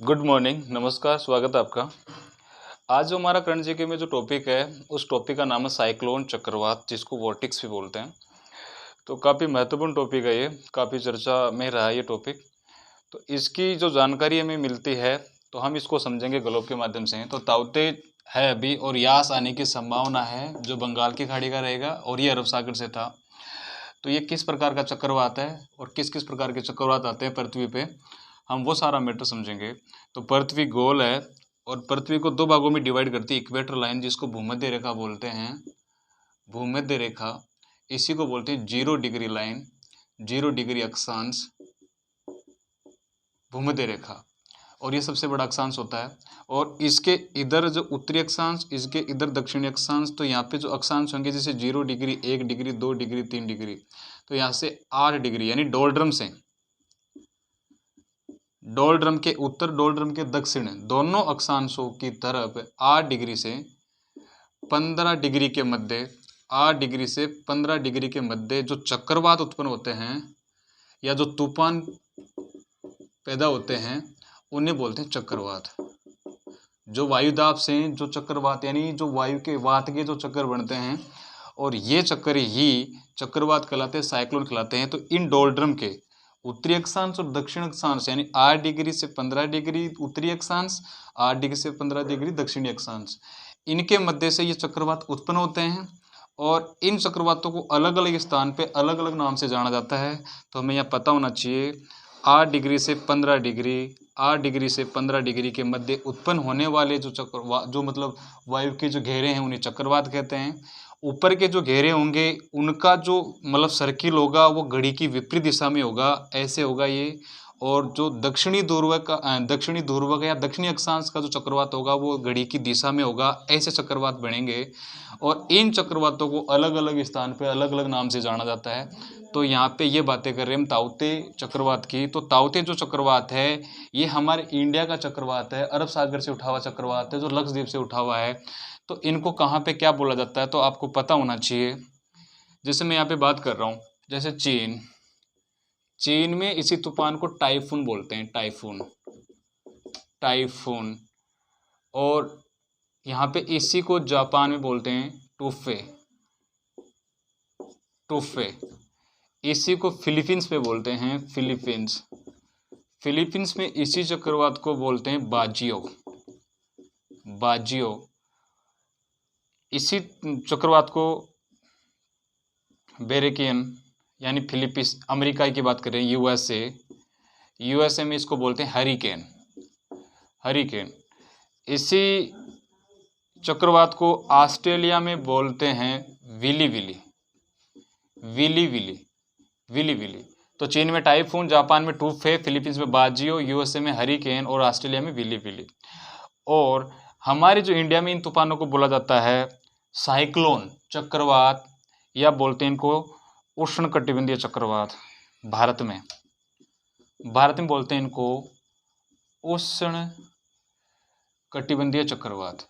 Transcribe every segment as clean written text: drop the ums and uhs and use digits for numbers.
Good morning, नमस्कार, स्वागत है आपका। आज जो हमारा करंट जीके में जो टॉपिक है, उस टॉपिक का नाम है साइक्लोन चक्रवात, जिसको वोर्टिक्स भी बोलते हैं। तो काफ़ी महत्वपूर्ण टॉपिक है ये, काफ़ी चर्चा में रहा है ये टॉपिक। तो इसकी जो जानकारी हमें मिलती है, तो हम इसको समझेंगे ग्लोब के माध्यम से। तो ताउते है अभी और यास आने की संभावना है, जो बंगाल की खाड़ी का रहेगा और ये अरब सागर से था। तो ये किस प्रकार का चक्रवात है और किस किस प्रकार के चक्रवात आते हैं पृथ्वी पे, हम वो सारा मैटर समझेंगे। तो पृथ्वी गोल है और पृथ्वी को दो भागों में डिवाइड करती है इक्वेटर लाइन, जिसको भूमध्य रेखा बोलते हैं। भूमध्य रेखा, इसी को बोलते हैं 0 डिग्री लाइन, 0 डिग्री अक्षांश, भूमध्य रेखा। और ये सबसे बड़ा अक्षांश होता है। और इसके इधर जो उत्तरी अक्षांश, इसके इधर दक्षिणी अक्षांश। तो यहाँ पे जो अक्षांश होंगे जैसे 0 डिग्री, 1 डिग्री, 2 डिग्री, 3 डिग्री, तो यहाँ से 8 डिग्री, यानी डोलड्रम से डोलड्रम के उत्तर, डोलड्रम के दक्षिण, दोनों अक्षांशों की तरफ 8 डिग्री से 15 डिग्री के मध्य, 8 डिग्री से 15 डिग्री के मध्य जो चक्रवात उत्पन्न होते हैं या जो तूफान पैदा होते हैं, उन्हें बोलते हैं चक्रवात। जो वायुदाब से जो चक्रवात, यानी जो वायु के वात के जो चक्कर बनते हैं, और ये चक्कर ही चक्रवात कहलाते हैं, साइक्लोन कहलाते हैं। तो इन डोलड्रम के उत्तरी अक्षांश और दक्षिण अक्षांश, यानी 8 डिग्री से 15 डिग्री उत्तरी अक्षांश, 8 डिग्री से 15 डिग्री दक्षिणी अक्षांश, इनके मध्य से ये चक्रवात उत्पन्न होते हैं। और इन चक्रवातों को अलग अलग स्थान पे अलग अलग नाम से जाना जाता है। तो हमें यह पता होना चाहिए, 8 डिग्री से 15 डिग्री, 8 डिग्री से 15 डिग्री के मध्य उत्पन्न होने वाले जो जो मतलब वायु के जो घेरे हैं, उन्हें चक्रवात कहते हैं। ऊपर के जो घेरे होंगे, उनका जो मतलब सर्किल होगा, वो घड़ी की विपरीत दिशा में होगा, ऐसे होगा ये। और जो दक्षिणी ध्रुव का या दक्षिणी अक्षांश का जो चक्रवात होगा, वो घड़ी की दिशा में होगा, ऐसे चक्रवात बनेंगे। और इन चक्रवातों को अलग अलग स्थान पे अलग अलग नाम से जाना जाता है। तो यहाँ पे ये बातें कर रहे हैं हम ताउते चक्रवात की। तो ताउते जो चक्रवात है, ये हमारे इंडिया का चक्रवात है, अरब सागर से उठा हुआ चक्रवात है, जो लक्षद्वीप से उठा हुआ है। तो इनको कहाँ पे क्या बोला जाता है, तो आपको पता होना चाहिए। जैसे मैं यहाँ पे बात कर रहा हूँ, जैसे चीन में इसी तूफान को टाइफून बोलते हैं, टाइफून। और यहाँ पे इसी को जापान में बोलते हैं टूफे। इसी को फिलीपींस पे बोलते हैं फिलीपींस में इसी चक्रवात को बोलते हैं बाजियो। इसी चक्रवात को बेरिकियन, यानी फिलीपींस, अमेरिका की बात करें, यूएसए में इसको बोलते हैं हरिकेन। इसी चक्रवात को ऑस्ट्रेलिया में बोलते हैं विली। तो चीन में टाइफून, जापान में टूफे, फिलीपींस में बाजियो, यूएसए में हरिकेन और ऑस्ट्रेलिया में विली। और हमारे जो इंडिया में इन तूफानों को बोला जाता है साइक्लोन चक्रवात, या बोलते हैं इनको उष्णकटिबंधीय चक्रवात। भारत में बोलते हैं इनको उष्णकटिबंधीय चक्रवात।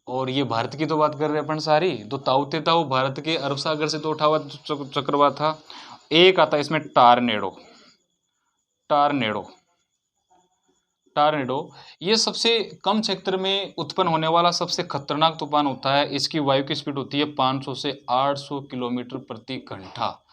और ये भारत की तो बात कर रहे हैं अपन सारी। तो ताउते था वो भारत के अरब सागर से तो उठा हुआ चक्रवात था। एक आता है इसमें टार्नेडो। ये सबसे कम क्षेत्र में उत्पन्न होने वाला सबसे खतरनाक तूफान होता है। इसकी वायु की स्पीड होती है 500 से 800 किलोमीटर प्रति घंटा।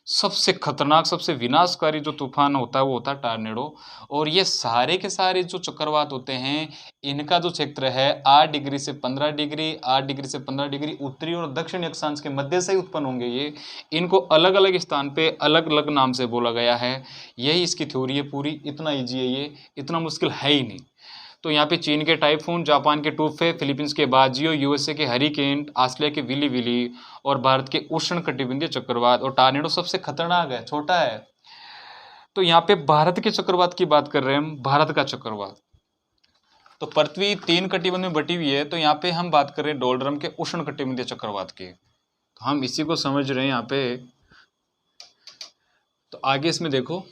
सबसे खतरनाक, सबसे विनाशकारी जो तूफान होता है, वो होता है टार्नेडो। और ये सारे के सारे जो चक्रवात होते हैं, इनका जो क्षेत्र है 8 डिग्री से 15 डिग्री, 8 डिग्री से 15 डिग्री उत्तरी और दक्षिणी अक्षांश के मध्य से ही उत्पन्न होंगे ये। इनको अलग अलग स्थान पे अलग अलग नाम से बोला गया है। यही इसकी थ्योरी है पूरी। इतना ईजी है ये, इतना मुश्किल है ही नहीं। तो यहाँ पे चीन के टाइफून, जापान के टूफे, फिलीपींस के बाजियो, यूएसए के हरिकेन, ऑस्ट्रेलिया के विली और भारत के उष्णकटिबंधीय चक्रवात। और टार्नेडो सबसे खतरनाक है, छोटा है। तो यहाँ पे भारत के चक्रवात की बात कर रहे हैं हम, भारत का चक्रवात। तो पृथ्वी 3 कटिबंध में बटी हुई है। तो यहाँ पे हम बात कर रहे हैं डोलड्रम के उष्णकटिबंधीय चक्रवात की। तो हम इसी को समझ रहे हैं यहाँ पे। तो आगे इसमें देखो,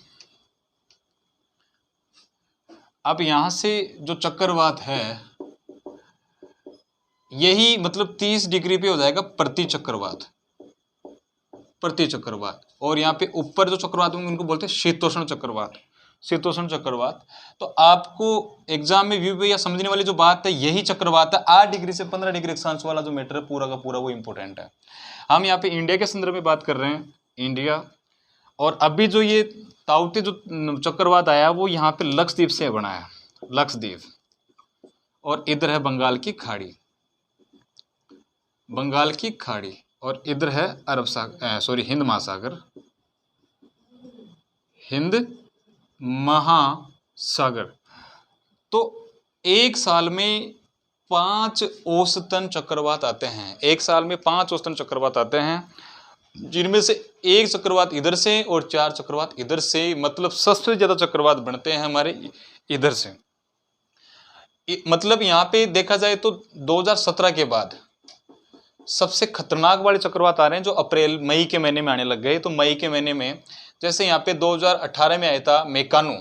अब यहां से जो चक्रवात है, यही मतलब 30 डिग्री पे हो जाएगा प्रति चक्रवात। और यहाँ पे ऊपर जो चक्रवात होंगे उनको बोलते हैं शीतोष्ण चक्रवात। शीतोष्ण चक्रवात। तो आपको एग्जाम में व्यू पे या समझने वाली जो बात है यही चक्रवात है। 8 डिग्री से 15 डिग्री अक्षांश वाला जो मैटर है पूरा का पूरा वो इंपॉर्टेंट है। हम यहाँ पे इंडिया के संदर्भ में बात कर रहे हैं, इंडिया। और अभी जो ये ताउते जो चक्रवात आया वो यहाँ पे लक्षद्वीप से बना है, लक्षद्वीप। और इधर है बंगाल की खाड़ी, बंगाल की खाड़ी। और इधर है अरब सागर, सॉरी हिंद महासागर, हिंद महासागर। तो एक साल में 5 औसतन चक्रवात आते हैं, एक साल में 5 औसतन चक्रवात आते हैं, जिनमें से एक चक्रवात इधर से और 4 चक्रवात इधर से। मतलब सबसे ज्यादा चक्रवात बनते हैं हमारे इधर से। मतलब यहाँ पे देखा जाए तो 2017 के बाद सबसे खतरनाक वाले चक्रवात आ रहे हैं जो अप्रैल मई के महीने में आने लग गए। तो मई के महीने में जैसे यहाँ पे 2018 में आया था मेकानु,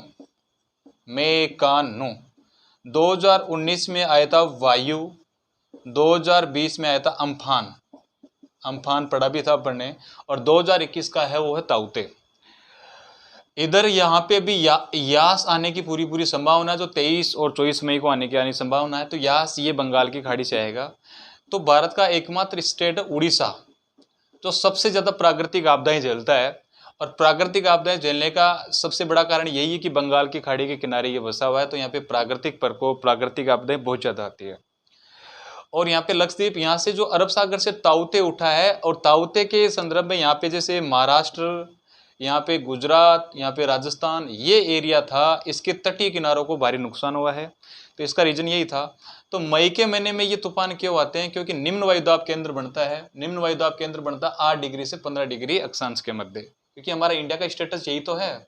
2019 में आया था वायु, 2020 में आया था अम्फान, अम्फान पढ़ा भी था पढ़ने, और 2021 का है वो है ताउते। इधर यहाँ पे भी यास आने की पूरी संभावना है, जो 23 और 24 मई को आने की संभावना है। तो यास ये बंगाल की खाड़ी से आएगा। तो भारत का एकमात्र स्टेट है उड़ीसा जो सबसे ज्यादा प्राकृतिक आपदाएं झेलता है। और प्राकृतिक आपदाएं झेलने का सबसे बड़ा कारण यही है कि बंगाल की खाड़ी के किनारे ये बसा हुआ है। तो यहाँ पे प्राकृतिक प्रकोप, प्राकृतिक आपदाएं बहुत ज्यादा आती है। और यहाँ पे लक्षद्वीप, यहाँ से जो अरब सागर से ताउते उठा है, और ताउते के संदर्भ में यहाँ पे जैसे महाराष्ट्र, यहाँ पे गुजरात, यहाँ पे राजस्थान, ये एरिया था, इसके तटीय किनारों को भारी नुकसान हुआ है। तो इसका रीजन यही था। तो मई के महीने में ये तूफान क्यों आते हैं? क्योंकि निम्न वायुदाब केंद्र बनता है, निम्न वायुदाब केंद्र बनता है 8 डिग्री से 15 डिग्री अक्षांश के मध्य। क्योंकि हमारा इंडिया का स्टेटस यही तो है।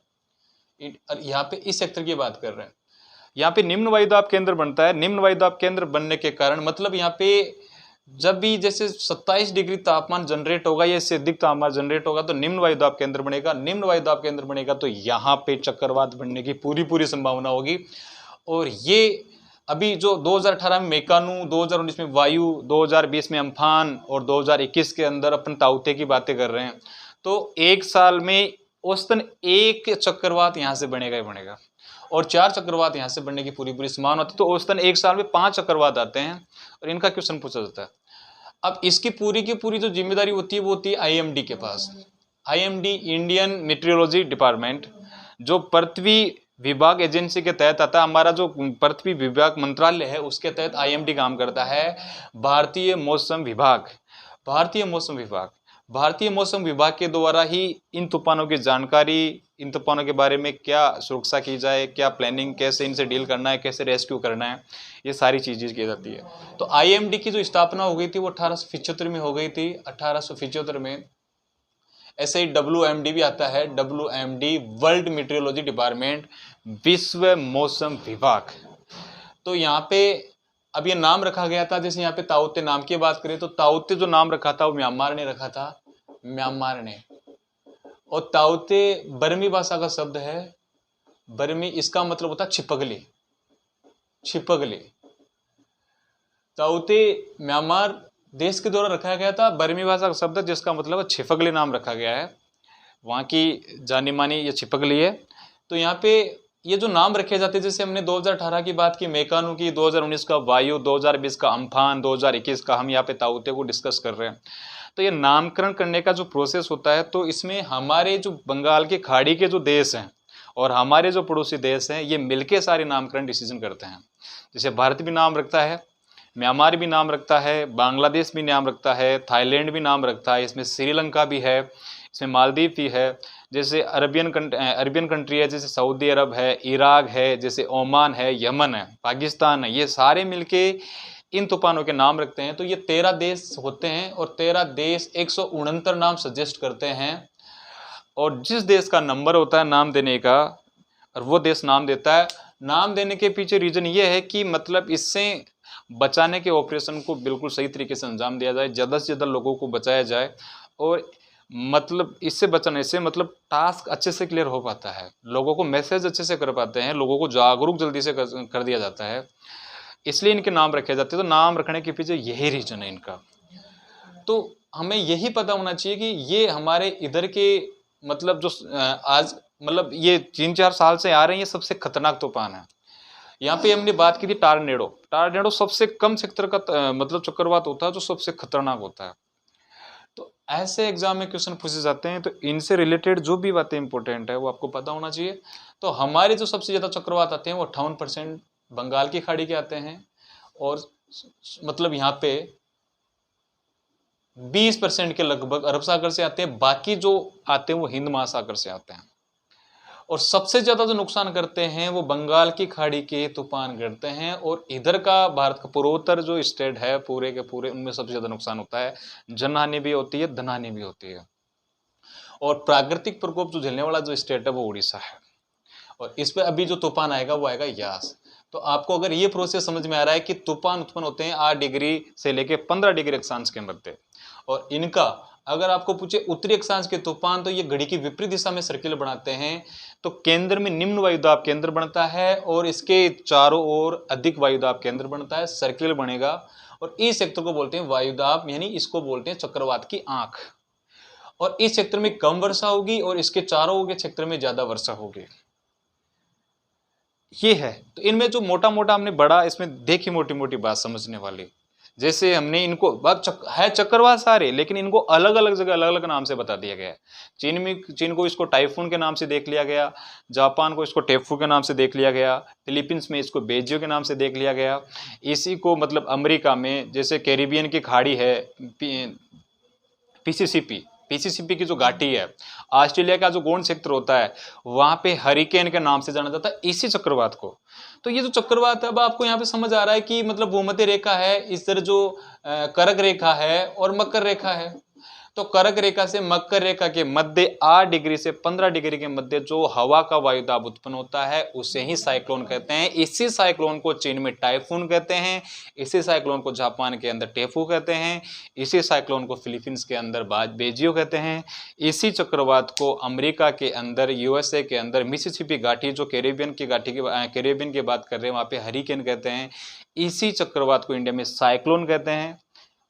यहाँ पे इस सेक्टर की बात कर रहे हैं, यहाँ पे निम्न वायुदाब केंद्र बनता है। निम्न वायुदाब केंद्र बनने के कारण मतलब यहाँ पे जब भी जैसे 27 डिग्री तापमान जनरेट होगा या इससे अधिक तापमान जनरेट होगा तो निम्न वायुदाब केंद्र बनेगा। निम्न वायुदाब केंद्र बनेगा तो यहाँ पे चक्रवात बनने की पूरी संभावना होगी। और ये अभी जो 2018 में मेकानु, 2019 में वायु, 2020 में अम्फान और 2021 के अंदर अपन ताउते की बातें कर रहे हैं। तो एक साल में औसतन एक चक्रवात यहाँ से बनेगा ही बनेगा, और 4 चक्रवात यहाँ से बनने की पूरी संभावना होती है। तो औसतन एक साल में 5 चक्रवात आते हैं और इनका क्वेश्चन पूछा जाता है। अब इसकी पूरी की पूरी जो जिम्मेदारी होती है वो होती है आईएमडी के पास। आईएमडी, इंडियन मेट्रोलॉजी डिपार्टमेंट, जो पृथ्वी विभाग एजेंसी के तहत आता है। हमारा जो पृथ्वी विभाग मंत्रालय है उसके तहत आईएमडी काम करता है। भारतीय मौसम विभाग, भारतीय मौसम विभाग, भारतीय मौसम विभाग के द्वारा ही इन तूफानों की जानकारी, इन तूफानों के बारे में क्या सुरक्षा की जाए, क्या प्लानिंग, कैसे इनसे डील करना है, कैसे रेस्क्यू करना है, ये सारी चीजें की जाती है। तो आईएमडी की जो स्थापना हो गई थी वो 1875 में हो गई थी। 1875 में ऐसे ही WMD भी आता है, WMD, वर्ल्ड मेट्रोलॉजी डिपार्टमेंट, विश्व मौसम विभाग। तो यहाँ पे अब ये नाम रखा गया था, जैसे यहाँ पे ताउते नाम की बात करें तो ताउते जो नाम रखा था वो म्यांमार ने रखा था, म्यांमार ने। और ताउते बर्मी भाषा का शब्द है, बर्मी, इसका मतलब होता है छिपकली, छिपकली। ताउते म्यांमार देश के द्वारा रखा गया था, बर्मी भाषा का शब्द जिसका मतलब छिपकली नाम रखा गया है, वहाँ की जानी मानी ये छिपकली है। तो यहाँ पे ये जो नाम रखे जाते हैं, जैसे हमने 2018 की बात की मेकानु की, 2019 का वायु, 2020 का अम्फान, 2021 का हम यहाँ पे ताउते को डिस्कस कर रहे हैं। तो ये नामकरण करने का जो प्रोसेस होता है, तो इसमें हमारे जो बंगाल की खाड़ी के जो देश हैं और हमारे जो पड़ोसी देश हैं ये मिलके सारे नामकरण डिसीजन करते हैं। जैसे भारत भी नाम रखता है, म्यांमार भी नाम रखता है, बांग्लादेश भी नाम रखता है, थाईलैंड भी नाम रखता है, इसमें श्रीलंका भी है, इसमें मालदीव भी है, जैसे अरबियन कंट्री है, जैसे सऊदी अरब है, इराक है, जैसे ओमान है, यमन है, पाकिस्तान है, ये सारे मिलके इन तूफानों के नाम रखते हैं। तो ये 13 देश होते हैं और 13 देश 169 नाम सजेस्ट करते हैं। और जिस देश का नंबर होता है नाम देने का और वो देश नाम देता है। नाम देने के पीछे रीजन ये है कि मतलब इससे बचाने के ऑपरेशन को बिल्कुल सही तरीके से अंजाम दिया जाए, ज़्यादा से ज़्यादा लोगों को बचाया जाए। और मतलब इससे बचने से मतलब टास्क अच्छे से क्लियर हो पाता है, लोगों को मैसेज अच्छे से कर पाते हैं, लोगों को जागरूक जल्दी से कर दिया जाता है, इसलिए इनके नाम रखे जाते हैं। तो नाम रखने के पीछे यही रीजन है इनका। तो हमें यही पता होना चाहिए कि ये हमारे इधर के मतलब जो आज मतलब ये 3-4 साल से आ रहे हैं, ये सबसे खतरनाक तूफान है। यहाँ पे हमने बात की थी टार्नेडो। टार्नेडो सबसे कम क्षेत्र का मतलब चक्रवात होता है जो सबसे खतरनाक होता है। तो ऐसे एग्जाम में क्वेश्चन पूछे जाते हैं, तो इनसे रिलेटेड जो भी बातें इंपॉर्टेंट है वो आपको पता होना चाहिए। तो हमारे जो सबसे ज्यादा चक्रवात आते हैं वो 58% बंगाल की खाड़ी के आते हैं, और मतलब यहाँ पे 20% के लगभग अरब सागर से आते हैं, बाकी जो आते हैं वो हिंद महासागर से आते हैं। और सबसे ज्यादा जो नुकसान करते हैं वो बंगाल की खाड़ी के तूफान करते हैं, और इधर का भारत का पूर्वोत्तर जो स्टेट है पूरे के पूरे, उनमें सबसे ज्यादा नुकसान होता है। जनहानि भी होती है, धनहानि भी होती है। और प्राकृतिक प्रकोप जो झेलने वाला जो स्टेट है वो उड़ीसा है, और इस पे अभी जो तूफान आएगा वो आएगा यास। तो आपको अगर ये प्रोसेस समझ में आ रहा है कि तूफान उत्पन्न होते हैं 8 डिग्री से लेके 15 डिग्री अक्षांश के मध्य, और इनका अगर आपको पूछे उत्तरी अक्षांश के तूफान, तो ये घड़ी की विपरीत दिशा में सर्किल बनाते हैं। तो केंद्र में निम्न वायुदाब केंद्र बनता है, और इसके चारों ओर अधिक वायुदाब केंद्र बनता है, सर्किल बनेगा। और इस क्षेत्र को बोलते हैं वायुदाब, यानी इसको बोलते हैं चक्रवात की आंख। और इस क्षेत्र में कम वर्षा होगी और इसके चारों के क्षेत्र में ज्यादा वर्षा होगी। ये है। तो इनमें जो मोटा मोटा हमने बड़ा इसमें देखी मोटी मोटी बात समझने वाली, जैसे हमने इनको है चक्रवात सारे, लेकिन इनको अलग अलग जगह अलग अलग नाम से बता दिया गया है। चीन को इसको टाइफून के नाम से देख लिया गया, जापान को इसको टेफू के नाम से देख लिया गया, फिलीपींस में इसको बेजियो के नाम से देख लिया गया। इसी को मतलब अमेरिका में जैसे कैरिबियन की खाड़ी है पीसीसीपी की जो घाटी है, ऑस्ट्रेलिया का जो गोंड क्षेत्र होता है, वहां पे हरिकेन के नाम से जाना जाता है इसी चक्रवात को। तो ये जो चक्रवात है, अब आपको यहाँ पे समझ आ रहा है कि मतलब भूमध्य रेखा है, इस तरह जो कर्क रेखा है और मकर रेखा है। तो कर्क रेखा से मकर रेखा के मध्य 8 डिग्री से 15 डिग्री के मध्य जो हवा का वायुदाब उत्पन्न होता है उसे ही साइक्लोन कहते हैं। इसी साइक्लोन को चीन में टाइफून कहते हैं, इसी साइक्लोन को जापान के अंदर टेफू कहते हैं, इसी साइक्लोन को फिलीपींस के अंदर बेजियो कहते हैं, इसी चक्रवात को अमेरिका के अंदर यूएसए के अंदर मिसिसिपी घाटी जो कैरिबियन की बात कर रहे हैं वहां पे हरिकेन कहते हैं। इसी चक्रवात को इंडिया में साइक्लोन कहते हैं,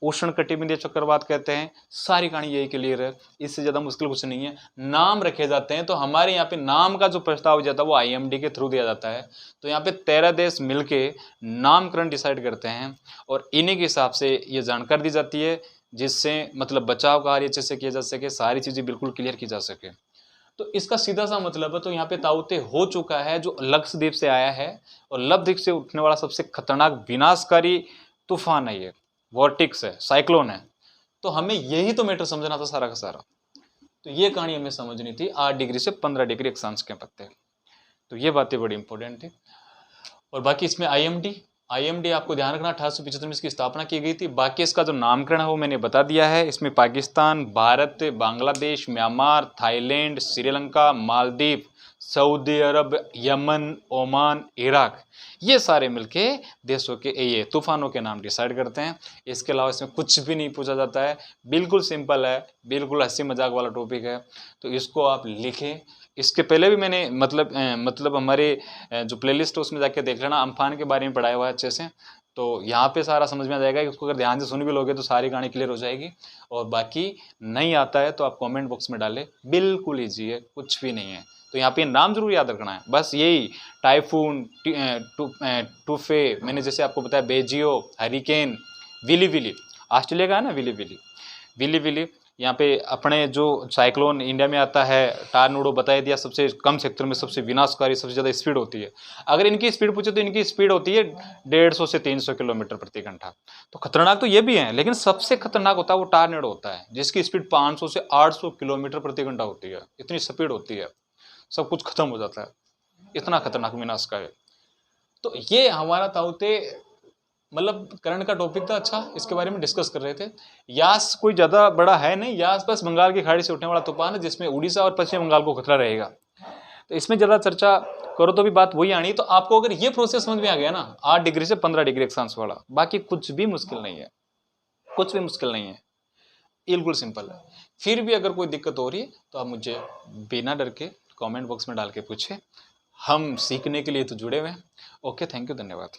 उष्ण कटिबंधीय चक्रवात कहते हैं। सारी कहानी यही क्लियर है, इससे ज्यादा मुश्किल कुछ नहीं है। नाम रखे जाते हैं, तो हमारे यहाँ पे नाम का जो प्रस्ताव जाता है वो आईएमडी के थ्रू दिया जाता है। तो यहाँ पे 13 देश मिलके नामकरण डिसाइड करते हैं, और इन्हीं के हिसाब से ये जानकारी दी जाती है, जिससे मतलब बचाव कार्य अच्छे से किया जा सके, सारी चीजें बिल्कुल क्लियर की जा सके। तो इसका सीधा सा मतलब है, तो यहाँ पे ताउते हो चुका है जो लक्षद्वीप से आया है, और लक्षद्वीप से उठने वाला सबसे खतरनाक विनाशकारी तूफान है, ये वॉर्टिक्स है, साइक्लोन है। तो हमें यही तो मैटर समझना था सारा का सारा। तो ये कहानी हमें समझनी थी 8 डिग्री से 15 डिग्री अक्षांश के पत्ते। तो ये बातें बड़ी इंपॉर्टेंट थी। और बाकी इसमें आईएमडी आपको ध्यान रखना 1875 में इसकी स्थापना की गई थी। बाकी इसका जो नामकरण है वो मैंने बता दिया है। इसमें Pakistan, Bharat, Bangladesh, Myanmar, Thailand, Sri Lanka, Maldives, Saudi Arab, Yemen, Oman, Iraq, ये सारे मिलके देशों के ये तूफानों के नाम डिसाइड करते हैं। इसके अलावा इसमें कुछ भी नहीं पूछा जाता है, बिल्कुल सिंपल है, बिल्कुल हंसी मजाक वाला टॉपिक है। तो इसको आप लिखें। इसके पहले भी मैंने मतलब हमारे जो प्लेलिस्ट है उसमें जाके देख लेना, अम्फान के बारे में पढ़ाया हुआ है अच्छे से। तो यहाँ पे सारा समझ में आ जाएगा कि उसको अगर ध्यान से सुन भी लोगे तो सारी कहानी क्लियर हो जाएगी। और बाकी नहीं आता है तो आप कमेंट बॉक्स में डालें, बिल्कुल ईजी है, कुछ भी नहीं है। तो यहाँ पे नाम जरूर याद रखना है, बस यही टाइफून, टूफे, मैंने जैसे आपको बताया बेजियो, हरिकेन, विली विली, ऑस्ट्रेलिया का है ना विली विली, विली विली। यहाँ पे अपने जो साइक्लोन इंडिया में आता है टार्नेडो बताया दिया, सबसे कम क्षेत्र में सबसे विनाशकारी, सबसे ज़्यादा स्पीड होती है। अगर इनकी स्पीड पूछे तो इनकी स्पीड होती है 150 से 300 किलोमीटर प्रति घंटा। तो खतरनाक तो ये भी है, लेकिन सबसे खतरनाक होता है वो टार्नेडो होता है, जिसकी स्पीड 500 से 800 किलोमीटर प्रति घंटा होती है। इतनी स्पीड होती है, सब कुछ खत्म हो जाता है, इतना खतरनाक विनाशकारी। तो ये हमारा ताउते मतलब करंट का टॉपिक था। अच्छा, इसके बारे में डिस्कस कर रहे थे। यास कोई ज़्यादा बड़ा है नहीं, यास बस बंगाल की खाड़ी से उठने वाला तूफान है, जिसमें उड़ीसा और पश्चिम बंगाल को खतरा रहेगा। तो इसमें ज़्यादा चर्चा करो तो भी बात वही आनी। तो आपको अगर ये प्रोसेस समझ में आ गया ना, 8 डिग्री से 15 डिग्री अक्षांश वाला, बाकी कुछ भी मुश्किल नहीं है, कुछ भी मुश्किल नहीं है, बिल्कुल सिंपल है। फिर भी अगर कोई दिक्कत हो रही है तो आप मुझे बिना डर के कमेंट बॉक्स में डाल के पूछे, हम सीखने के लिए तो जुड़े हुए हैं। ओके, थैंक यू, धन्यवाद।